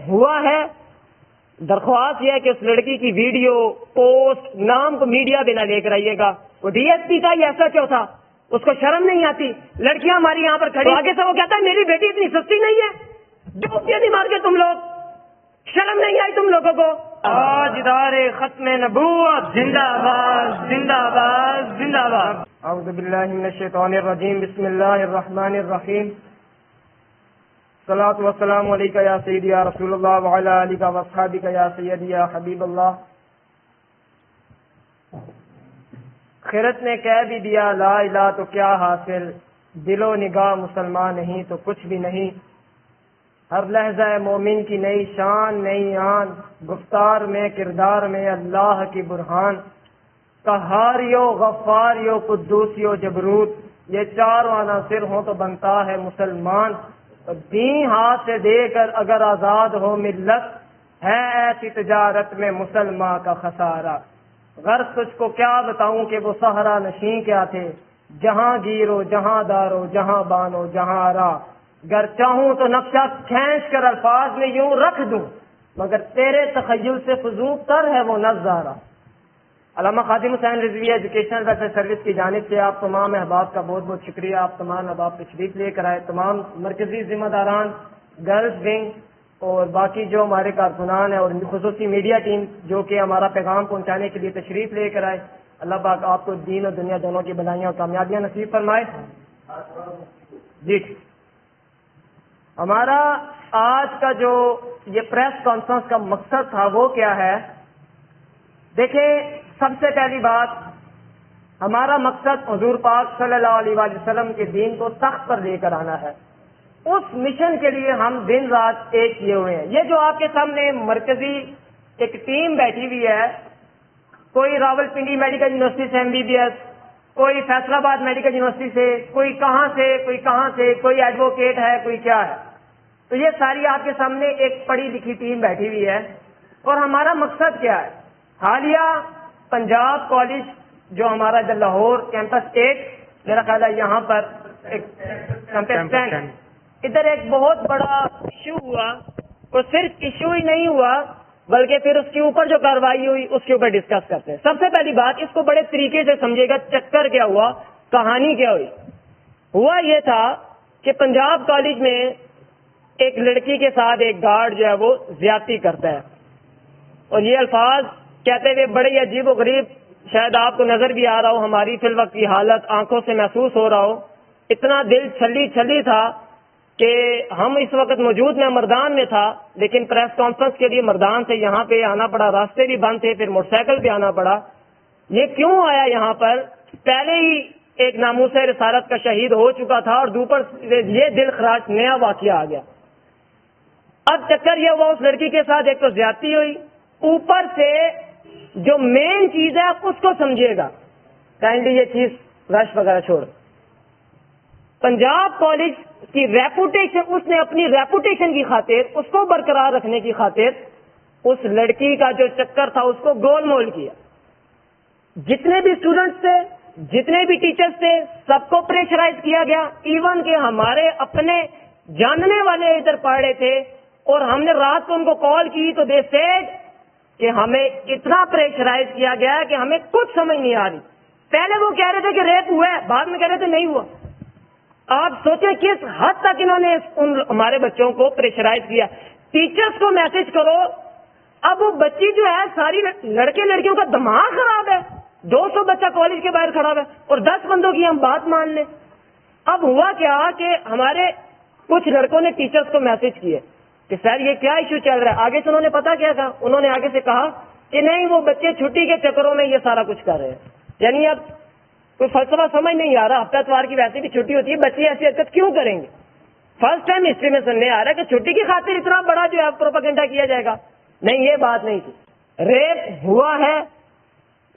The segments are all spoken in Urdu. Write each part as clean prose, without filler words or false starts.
ہوا ہے، درخواست یہ ہے کہ اس لڑکی کی ویڈیو پوسٹ نام کو میڈیا بھی نہ لے کر آئیے گا. وہ ڈی ایس پی کا یا SHO تھا، اس کو شرم نہیں آتی؟ لڑکیاں ہماری یہاں پر کھڑی، آگے سے وہ کہتا ہے میری بیٹی اتنی سستی نہیں ہے. ڈوبتے نہیں مار کے تم لوگ، شرم نہیں آئی تم لوگوں کو؟ آج ادارے ختم نبوت زندہ باد زندہ باد زندہ باد. اعوذ باللہ من الشیطان الرجیم، بسم اللہ الرحمن الرحیم. صلاۃ والسلام علیکہ یا سیدی یا رسول اللہ وعلی آلہ واصحابہ یا سیدی یا حبیب اللہ. خرت نے کہہ بھی دیا لا الہ تو کیا حاصل، دل و نگاہ مسلمان نہیں تو کچھ بھی نہیں. ہر لحظہ مومن کی نئی شان نئی آن، گفتار میں کردار میں اللہ کی برہان. قہاریو غفاریو قدوسیو جبروت، یہ چاروں عناصر ہوں تو بنتا ہے مسلمان. دین ہاتھ سے دے کر اگر آزاد ہو ملت، ہے ایسی تجارت میں مسلمان کا خسارہ. غرض تجھ کو کیا بتاؤں کہ وہ صحرا نشین کیا تھے، جہاں گیرو جہاں دارو جہاں بانو جہاں راہ. گر چاہوں تو نقشہ کھینچ کر الفاظ میں یوں رکھ دوں، مگر تیرے تخیل سے فضول تر ہے وہ نظارہ. علامہ Khadim Hussain Rizvi educational welfare service کی جانب سے آپ تمام احباب کا بہت بہت شکریہ. آپ تمام احباب تشریف لے کر آئے، تمام مرکزی ذمہ داران، گرلز ونگ اور باقی جو ہمارے کارکنان ہیں اور خصوصی میڈیا ٹیم جو کہ ہمارا پیغام پہنچانے کے لیے تشریف لے کر آئے. اللہ پاک آپ کو دین اور دنیا دونوں کی بھلائیاں اور کامیابیاں نصیب فرمائے. جی ہمارا آج کا جو یہ پریس کانفرنس کا مقصد تھا وہ کیا ہے؟ دیکھیں، سب سے پہلی بات، ہمارا مقصد حضور پاک صلی اللہ علیہ وآلہ وسلم کے دین کو تخت پر لے کر آنا ہے. اس مشن کے لیے ہم دن رات ایک کیے ہوئے ہیں. یہ جو آپ کے سامنے مرکزی ایک ٹیم بیٹھی ہوئی ہے، کوئی راول پنڈی میڈیکل یونیورسٹی سے MBBS، کوئی فیصل آباد میڈیکل یونیورسٹی سے، کوئی کہاں سے کوئی کہاں سے، کوئی ایڈوکیٹ ہے کوئی کیا ہے. تو یہ ساری آپ کے سامنے ایک پڑھی لکھی ٹیم بیٹھی ہوئی ہے. اور ہمارا مقصد کیا ہے؟ حالیہ پنجاب کالج جو ہمارا لاہور کیمپس 8 میرا خیال ہے یہاں پر ایک کیمپس 10 ادھر ایک بہت بڑا ایشو ہوا. اور صرف ایشو ہی نہیں ہوا بلکہ پھر اس کے اوپر جو کارروائی ہوئی اس کے اوپر ڈسکس کرتے ہیں. سب سے پہلی بات، اس کو بڑے طریقے سے سمجھے گا، چکر کیا ہوا، کہانی کیا ہوئی. ہوا یہ تھا کہ پنجاب کالج میں ایک لڑکی کے ساتھ ایک گارڈ جو ہے وہ زیادتی کرتا ہے، اور یہ الفاظ کہتے ہوئے بڑے عجیب و غریب، شاید آپ کو نظر بھی آ رہا ہو، ہماری فی الوقت کی حالت آنکھوں سے محسوس ہو رہا ہو. اتنا دل چھلی چھلی تھا کہ ہم اس وقت موجود میں مردان میں تھا، لیکن پریس کانفرنس کے لیے مردان سے یہاں پہ آنا پڑا، راستے بھی بند تھے، پھر موٹر سائیکل پہ آنا پڑا. یہ کیوں آیا یہاں پر؟ پہلے ہی ایک ناموس رسالت کا شہید ہو چکا تھا اور دوپر یہ دل خراش نیا واقعہ آ گیا. اب چکر یہ ہوا، اس لڑکی کے ساتھ ایک تو زیادتی ہوئی، اوپر سے جو مین چیز ہے اس کو سمجھیے گا، کائنڈلی یہ چیز رش وغیرہ چھوڑ. پنجاب کالج کی ریپوٹیشن، اس نے اپنی ریپوٹیشن کی خاطر، اس کو برقرار رکھنے کی خاطر اس لڑکی کا جو چکر تھا اس کو گول مول کیا. جتنے بھی اسٹوڈنٹس تھے، جتنے بھی ٹیچرز تھے، سب کو پریشرائز کیا گیا. ایون کہ ہمارے اپنے جاننے والے ادھر پڑھ رہے تھے اور ہم نے رات کو ان کو کال کی تو دے سیڈ کہ ہمیں اتنا پریشرائز کیا گیا ہے کہ ہمیں کچھ سمجھ نہیں آ رہی. پہلے وہ کہہ رہے تھے کہ ریپ ہوا ہے، بعد میں کہہ رہے تھے نہیں ہوا. آپ سوچیں کس حد تک انہوں نے ہمارے بچوں کو پریشرائز کیا. ٹیچرز کو میسج کرو. اب وہ بچی جو ہے، ساری لڑکے لڑکیوں کا دماغ خراب ہے. 200 بچہ کالج کے باہر کھڑا ہے اور 10 بندوں کی ہم بات مان لیں. اب ہوا کیا کہ ہمارے کچھ لڑکوں نے ٹیچرز کو میسج کیے کہ سر یہ کیا ایشو چل رہا ہے. آگے سے انہوں نے پتا کیا کہا، انہوں نے آگے سے کہا کہ نہیں وہ بچے چھٹی کے چکروں میں یہ سارا کچھ کر رہے ہیں. یعنی اب کوئی فلسفہ سمجھ نہیں آ رہا. ہفتہ اتوار کی ویسے بھی چھٹی ہوتی ہے، بچے ایسی حرکت کیوں کریں گے؟ فرسٹ ٹائم ہسٹری میں سننے آ رہا ہے کہ چھٹی کی خاطر اتنا بڑا جو ہے پروپیگنڈا کیا جائے گا. نہیں، یہ بات نہیں تھی. ریپ ہوا ہے.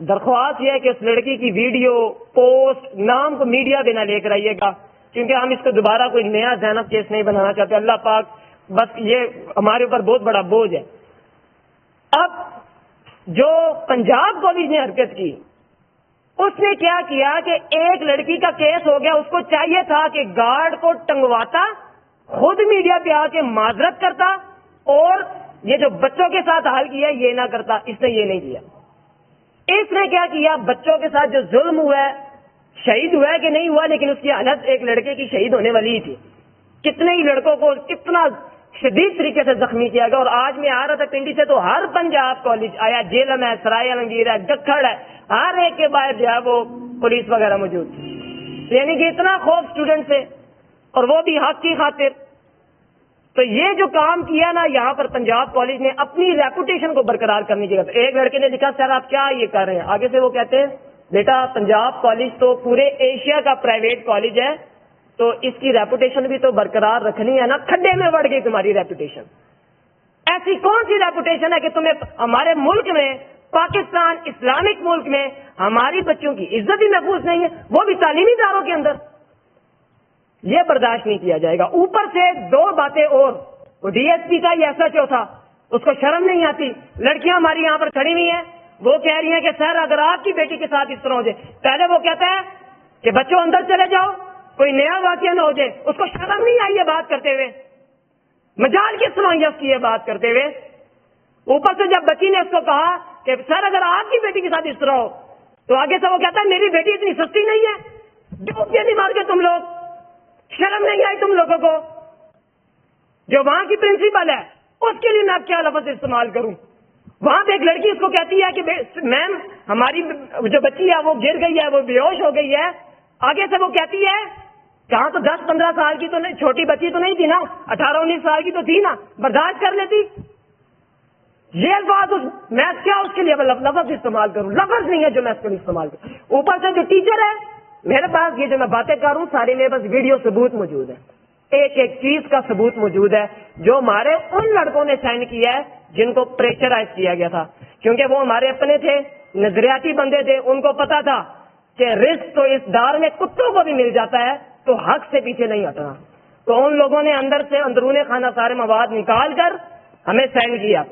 درخواست یہ ہے کہ اس لڑکی کی ویڈیو پوسٹ نام کو میڈیا بھی نہ لے کر آئیے گا، کیونکہ ہم اس کو دوبارہ کوئی نیا زینب کیس نہیں بنانا چاہتے. اللہ پاک بس یہ ہمارے اوپر بہت بڑا بوجھ ہے. اب جو پنجاب کالج نے حرکت کی، اس نے کیا کیا کہ ایک لڑکی کا کیس ہو گیا، اس کو چاہیے تھا کہ گارڈ کو ٹنگواتا، خود میڈیا پہ آ کے معذرت کرتا اور یہ جو بچوں کے ساتھ حال کیا یہ نہ کرتا، اس نے یہ نہیں کیا. اس نے کیا کیا؟ بچوں کے ساتھ جو ظلم ہوا ہے، شہید ہوا ہے کہ نہیں ہوا، لیکن اس کی حالت ایک لڑکے کی شہید ہونے والی ہی تھی. کتنے ہی لڑکوں کو کتنا شدید طریقے سے زخمی کیا گیا. اور آج میں آ رہا تھا پنڈی سے تو ہر پنجاب کالج آیا، جیلم ہے، سرائے عالمگیر ہے، گکھڑ ہے، ہر ایک کے باہر جو ہے وہ پولیس وغیرہ موجود تھی. یعنی کہ اتنا خوف اسٹوڈنٹ سے، اور وہ بھی حق کی خاطر. تو یہ جو کام کیا نا یہاں پر پنجاب کالج نے اپنی ریپوٹیشن کو برقرار کرنے کی. ایک لڑکے نے لکھا سر آپ کیا یہ کر رہے ہیں؟ آگے سے وہ کہتے ہیں بیٹا پنجاب کالج تو پورے ایشیا کا پرائیویٹ کالج ہے، تو اس کی ریپوٹیشن بھی تو برقرار رکھنی ہے نا. کھڈے میں بڑھ گئی تمہاری ریپوٹیشن. ایسی کون سی ریپوٹیشن ہے کہ تمہیں ہمارے ملک میں، پاکستان اسلامک ملک میں ہماری بچوں کی عزت بھی محفوظ نہیں ہے، وہ بھی تعلیمی اداروں کے اندر؟ یہ برداشت نہیں کیا جائے گا. اوپر سے دو باتیں اور، وہ ڈی ایس پی کا یہ ایسا جو تھا اس کو شرم نہیں آتی. لڑکیاں ہماری یہاں پر کھڑی ہوئی ہیں، وہ کہہ رہی ہیں کہ سر اگر آپ کی بیٹی کے ساتھ اس طرح ہو جائے، پہلے وہ کہتا ہے کہ بچوں اندر چلے جاؤ، کوئی نیا واقعہ نہ ہو جائے. اس کو شرم نہیں آئی یہ بات کرتے ہوئے؟ مجال کس سماعیت کی یہ بات کرتے ہوئے؟ اوپر سے جب بچی نے اس کو کہا کہ سر اگر آپ کی بیٹی کے ساتھ اس طرح ہو، تو آگے سے وہ کہتا ہے میری بیٹی اتنی سستی نہیں ہے. ڈوب کے نہیں مار کے تم لوگ، شرم نہیں آئی تم لوگوں کو؟ جو وہاں کی پرنسپل ہے اس کے لیے میں کیا لفظ استعمال کروں؟ وہاں پہ ایک لڑکی اس کو کہتی ہے کہ میم ہماری جو بچی ہے وہ گر گئی ہے، وہ بے ہوش ہو گئی ہے. آگے سے وہ کہتی ہے کہاں تو 10-15 سال کی تو نہیں، چھوٹی بچی تو نہیں تھی نا، 18-19 سال کی تو تھی نا، برداشت کر لیتی. یہ الفاظ میں کیا اس کے لیے لفظ استعمال کروں؟ لفظ نہیں ہے جو میں اس کے لیے استعمال کروں. اوپر سے جو ٹیچر ہے، میرے پاس یہ جو میں باتیں کر رہا ہوں ساری میرے پاس ویڈیو ثبوت موجود ہے، ایک ایک چیز کا ثبوت موجود ہے جو ہمارے ان لڑکوں نے سائن کیا ہے جن کو پریشرائز کیا گیا تھا. کیونکہ وہ ہمارے اپنے تھے، نظریاتی بندے تھے، ان کو پتا تھا کہ رزق تو اس دار میں کتوں کو بھی مل جاتا ہے، تو حق سے پیچھے نہیں ہٹنا. تو ان لوگوں نے اندر سے اندرون خانہ سارے مواد نکال کر ہمیں سینڈ کیا.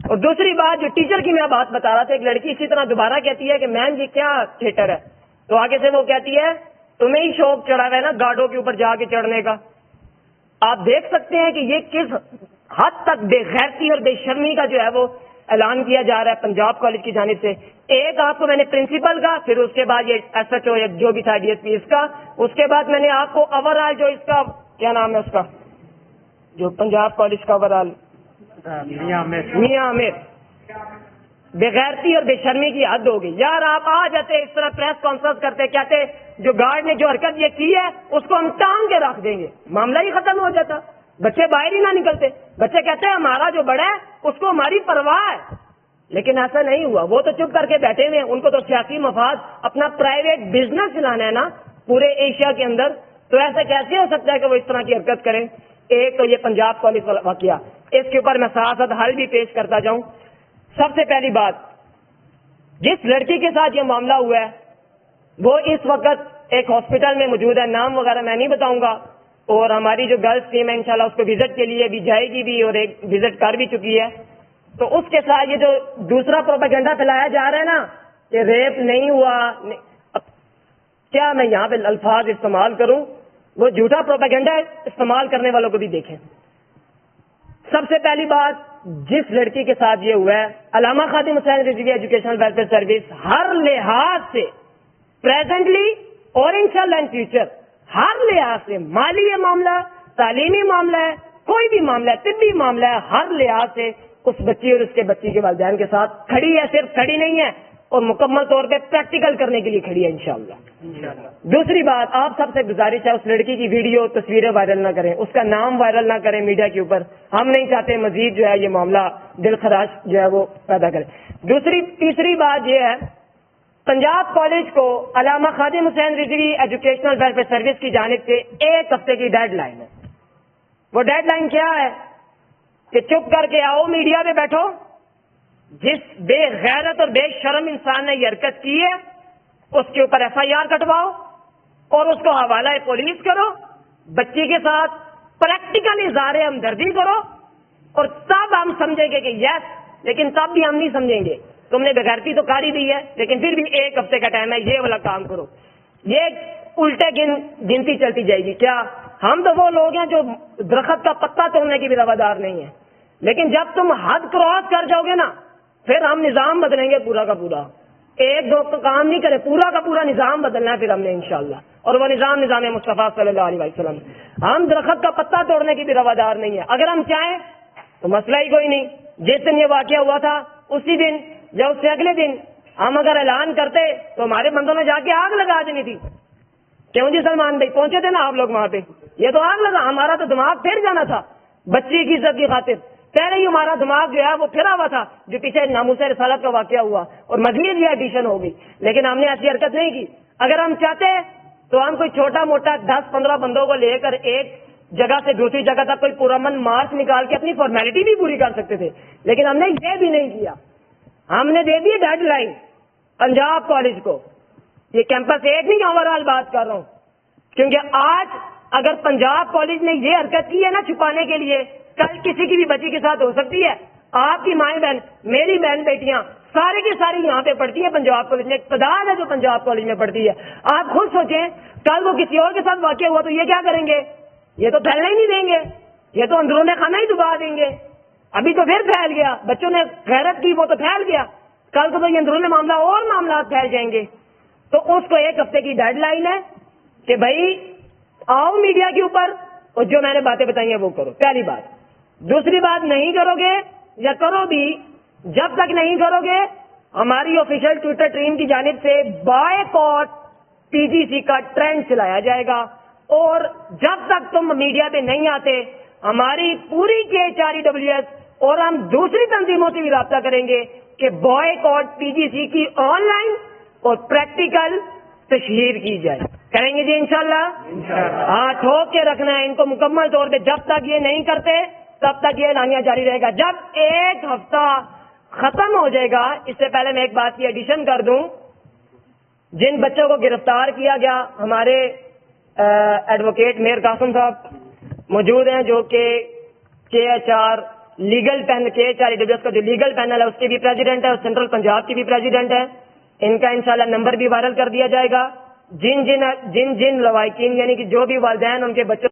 اور دوسری بات جو ٹیچر کی میں بات بتا رہا تھا، ایک لڑکی اسی طرح دوبارہ کہتی ہے کہ میم جی کیا تھیٹر ہے، تو آگے سے وہ کہتی ہے تمہیں ہی شوق چڑھا ہوا ہے نا گاڑوں کے اوپر جا کے چڑھنے کا. آپ دیکھ سکتے ہیں کہ یہ کس حد تک بے غیرتی اور بے شرمی کا جو ہے وہ اعلان کیا جا رہا ہے پنجاب کالج کی جانب سے. ایک آپ کو میں نے پرنسپل کا، پھر اس کے بعد یہ ایس ایچ او یا جو بھی تھا ڈی ایس پی اس کا، اس کے بعد میں نے آپ کو اوور آل جو اس کا کیا نام ہے اس کا جو پنجاب کالج کا اوور آل میاں عامر. بغیرتی اور بے شرمی کی حد ہو گئی یار. آپ آ جاتے اس طرح پریس کانفرنس کرتے، کہتے جو گارڈ نے جو حرکت یہ کی ہے اس کو ہم ٹانگ کے رکھ دیں گے، معاملہ ہی ختم ہو جاتا. بچے باہر ہی نہ نکلتے. بچے کہتے ہیں ہمارا جو بڑا ہے اس کو ہماری پرواہ ہے، لیکن ایسا نہیں ہوا. وہ تو چپ کر کے بیٹھے ہوئے ہیں، ان کو تو سیاسی مفاد اپنا پرائیویٹ بزنس چلانا ہے نا پورے ایشیا کے اندر. تو ایسا کیسے ہو سکتا ہے کہ وہ اس طرح کی حرکت کریں؟ ایک تو یہ پنجاب کالج والا واقعہ، اس کے اوپر میں ساتھ ساتھ حل بھی پیش کرتا جاؤں. سب سے پہلی بات، جس لڑکی کے ساتھ یہ معاملہ ہوا ہے وہ اس وقت ایک ہاسپٹل میں موجود ہے، نام وغیرہ میں نہیں بتاؤں گا. اور ہماری جو گرلس ٹیم ہے انشاءاللہ اس کو وزٹ کے لیے بھی جائے گی بھی، اور ایک وزٹ کر بھی چکی ہے. تو اس کے ساتھ یہ جو دوسرا پروپیگنڈا پھیلایا جا رہا ہے نا کہ ریپ نہیں ہوا، کیا میں یہاں پہ الفاظ استعمال کروں؟ وہ جھوٹا پروپیگنڈا استعمال کرنے والوں کو بھی دیکھیں. سب سے پہلی بات، جس لڑکی کے ساتھ یہ ہوا ہے، علامہ Khadim Hussain Rizvi educational welfare service ہر لحاظ سے پریزنٹلی اور انشاءاللہ ان فیوچر ہر لحاظ سے، مالی معاملہ، تعلیمی معاملہ ہے، کوئی بھی معاملہ ہے، طبی معاملہ ہے، ہر لحاظ سے اس بچی اور اس کے بچی کے والدین کے ساتھ کھڑی ہے. صرف کھڑی نہیں ہے اور مکمل طور پہ پریکٹیکل کرنے کے لیے کھڑی ہے انشاءاللہ. دوسری بات، آپ سب سے گزارش ہے اس لڑکی کی ویڈیو تصویریں وائرل نہ کریں، اس کا نام وائرل نہ کریں میڈیا کے اوپر. ہم نہیں چاہتے مزید جو ہے یہ معاملہ دل خراش جو ہے وہ پیدا کرے. تیسری بات یہ ہے، پنجاب کالج کو علامہ Khadim Hussain Rizvi educational welfare service کی جانب سے 1 ہفتے کی ڈیڈ لائن ہے. وہ ڈیڈ لائن کیا ہے کہ چپ کر کے آؤ، میڈیا پہ بیٹھو، جس بے غیرت اور بے شرم انسان نے یہ حرکت کی ہے اس کے اوپر ایف آئی آر کٹواؤ اور اس کو حوالہ پولیس کرو، بچی کے ساتھ پریکٹیکل اظہار ہمدردی کرو، اور تب ہم سمجھیں گے کہ یس. لیکن تب بھی ہم نہیں سمجھیں گے. تم نے بغیرتی تو کاری دی ہے، لیکن پھر بھی 1 ہفتے کا ٹائم ہے، یہ والا کام کرو. یہ الٹے گنتی چلتی جائے گی. کیا ہم تو وہ لوگ ہیں جو درخت کا پتا توڑنے کی بھی روادار نہیں ہے. لیکن جب تم حد کراس کر جاؤ گے نا پھر ہم نظام بدلیں گے پورا کا پورا. ایک دو تو کام نہیں کرے, پورا کا پورا نظام بدلنا ہے پھر ہم نے انشاءاللہ. اور وہ نظام مصطفیٰ صلی اللہ علیہ وسلم. ہم درخت کا پتا توڑنے کی بھی روادار نہیں ہے. اگر ہم چاہیں تو مسئلہ ہی کوئی نہیں. جس دن یہ واقعہ ہوا تھا اسی دن یا اس سے اگلے دن ہم اگر اعلان کرتے تو ہمارے بندوں نے جا کے آگ لگا دینی تھی. کیوں جی سلمان بھائی, پہنچے تھے نا آپ لوگ وہاں پہ, یہ تو آگ لگا. ہمارا تو دماغ پھر جانا تھا بچی کی عزت کی خاطر. پہلے ہی ہمارا دماغ جو ہے وہ پھرا ہوا تھا جو پیچھے ناموس رسالت کا واقعہ ہوا اور مزید بھی ایڈیشن ہوگی. لیکن ہم نے ایسی حرکت نہیں کی. اگر ہم چاہتے تو ہم کوئی چھوٹا موٹا 10-15 بندوں کو لے کر ایک جگہ سے دوسری جگہ تک کوئی پرامن مارچ نکال کے اپنی فارمیلٹی بھی پوری کر سکتے تھے. لیکن ہم نے یہ بھی نہیں کیا. ہم نے دے دی ڈیڈ لائن پنجاب کالج کو. یہ کیمپس ایک نہیں, اوور آل بات کر رہا ہوں. کیونکہ آج اگر پنجاب کالج نے یہ حرکت کی ہے نا چھپانے کے لیے, کل کسی کی بھی بچی کے ساتھ ہو سکتی ہے. آپ کی مائیں بہن, میری بہن بیٹیاں سارے کی ساری یہاں پہ پڑھتی ہیں پنجاب کالج میں. ایک تعداد ہے جو پنجاب کالج میں پڑھتی ہے. آپ خود سوچیں کل وہ کسی اور کے ساتھ واقع ہوا تو یہ کیا کریں گے؟ یہ تو پھیلنے ہی نہیں دیں گے. یہ تو اندرون خانہ ہی دبا دیں گے. ابھی تو پھر پھیل گیا, بچوں نے غیرت کی وہ تو پھیل گیا. کل کو تو یہ اندرون معاملہ اور معاملات پھیل جائیں گے. تو اس کو 1 ہفتے کی ڈیڈ لائن ہے کہ بھائی آؤ میڈیا کے اوپر اور جو میں نے باتیں بتائی ہیں وہ کرو. پہلی بات. دوسری بات, نہیں کرو گے یا کرو بھی, جب تک نہیں کرو گے ہماری آفیشیل ٹویٹر ٹیم کی جانب سے بائیکاٹ پی جی سی کا ٹرینڈ چلایا جائے گا. اور جب تک تم میڈیا پہ نہیں آتے ہماری پوری KHREWS اور ہم دوسری تنظیموں سے بھی رابطہ کریں گے کہ بائیکاٹ پی جی سی کی آن لائن اور پریکٹیکل تشہیر کی جائے. کریں گے جی انشاءاللہ. ہاں, ٹھوک کے رکھنا ہے ان کو مکمل طور پہ. جب تک یہ نہیں کرتے تب تک یہ اعلانیہ جاری رہے گا. جب 1 ہفتہ ختم ہو جائے گا, اس سے پہلے میں ایک بات کی ایڈیشن کر دوں, جن بچوں کو گرفتار کیا گیا, ہمارے ایڈوکیٹ میر قاسم صاحب موجود ہیں جو کہ KHR لیگل پینل, KHREWS کا جو لیگل پینل ہے اس کے بھی پریزیڈنٹ ہے اور سینٹرل پنجاب کی بھی پریزیڈنٹ ہے. ان کا انشاءاللہ نمبر بھی وائرل کر دیا جائے گا. جن لوائقین یعنی کہ جو بھی والدین ان کے بچوں